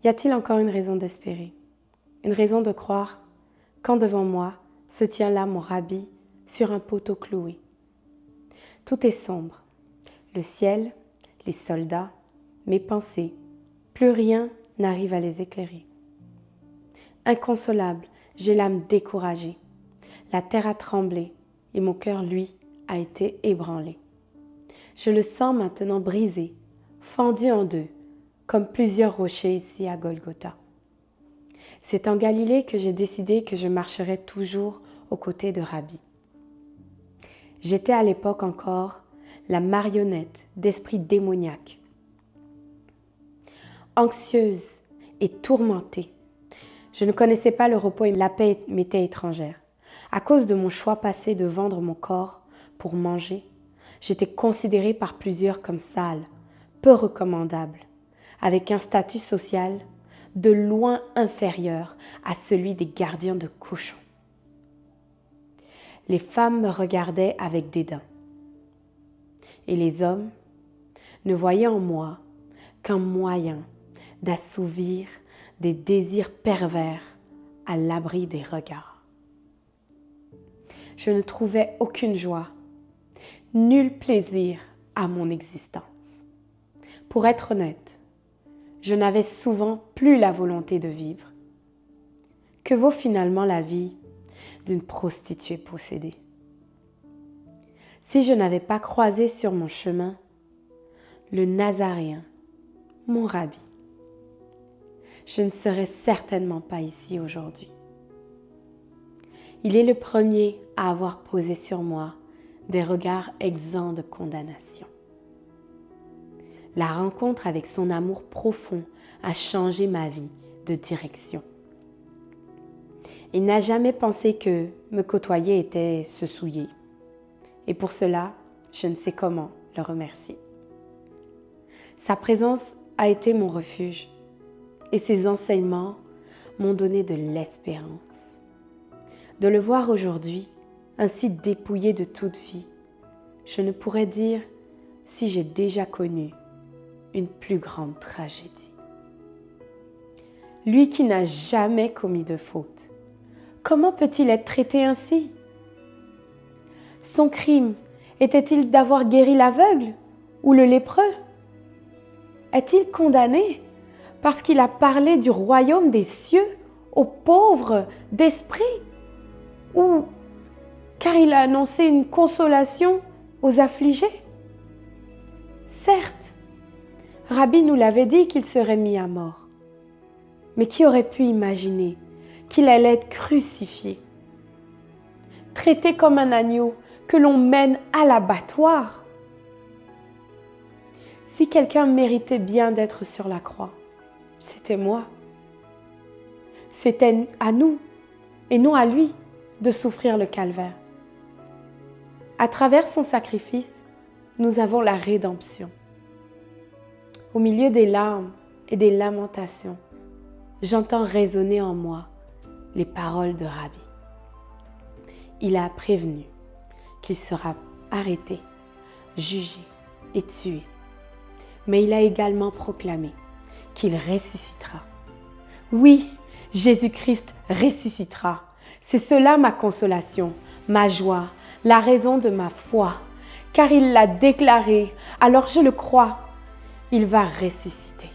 Y a-t-il encore une raison d'espérer? Une raison de croire quand devant moi se tient là mon rabbi sur un poteau cloué? Tout est sombre. Le ciel, les soldats, mes pensées, plus rien n'arrive à les éclairer. Inconsolable, j'ai l'âme découragée. La terre a tremblé et mon cœur, lui, a été ébranlé. Je le sens maintenant brisé, fendu en deux, comme plusieurs rochers ici à Golgotha. C'est en Galilée que j'ai décidé que je marcherais toujours aux côtés de Rabbi. J'étais à l'époque encore la marionnette d'esprits démoniaques. Anxieuse et tourmentée, je ne connaissais pas le repos et la paix m'étaient étrangères. À cause de mon choix passé de vendre mon corps pour manger, j'étais considérée par plusieurs comme sale, peu recommandable, avec un statut social de loin inférieur à celui des gardiens de cochons. Les femmes me regardaient avec dédain. Et les hommes ne voyaient en moi qu'un moyen d'assouvir des désirs pervers à l'abri des regards. Je ne trouvais aucune joie, nul plaisir à mon existence. Pour être honnête, je n'avais souvent plus la volonté de vivre. Que vaut finalement la vie d'une prostituée possédée? Si je n'avais pas croisé sur mon chemin le Nazaréen, mon rabbi, je ne serais certainement pas ici aujourd'hui. Il est le premier à avoir posé sur moi des regards exempts de condamnation. La rencontre avec son amour profond a changé ma vie de direction. Il n'a jamais pensé que me côtoyer était se souiller. Et pour cela, je ne sais comment le remercier. Sa présence a été mon refuge et ses enseignements m'ont donné de l'espérance. De le voir aujourd'hui, ainsi dépouillé de toute vie, je ne pourrais dire si j'ai déjà connu une plus grande tragédie. Lui qui n'a jamais commis de faute, comment peut-il être traité ainsi? Son crime était-il d'avoir guéri l'aveugle ou le lépreux? Est-il condamné parce qu'il a parlé du royaume des cieux aux pauvres d'esprit ou car il a annoncé une consolation aux affligés? Certes, Rabbi nous l'avait dit qu'il serait mis à mort. Mais qui aurait pu imaginer qu'il allait être crucifié, traité comme un agneau que l'on mène à l'abattoir? Si quelqu'un méritait bien d'être sur la croix, c'était moi. C'était à nous et non à lui de souffrir le calvaire. À travers son sacrifice, nous avons la rédemption. Au milieu des larmes et des lamentations, j'entends résonner en moi les paroles de Rabbi. Il a prévenu qu'il sera arrêté, jugé et tué. Mais il a également proclamé qu'il ressuscitera. Oui, Jésus-Christ ressuscitera. C'est cela ma consolation, ma joie, la raison de ma foi. Car il l'a déclaré, alors je le crois, il va ressusciter.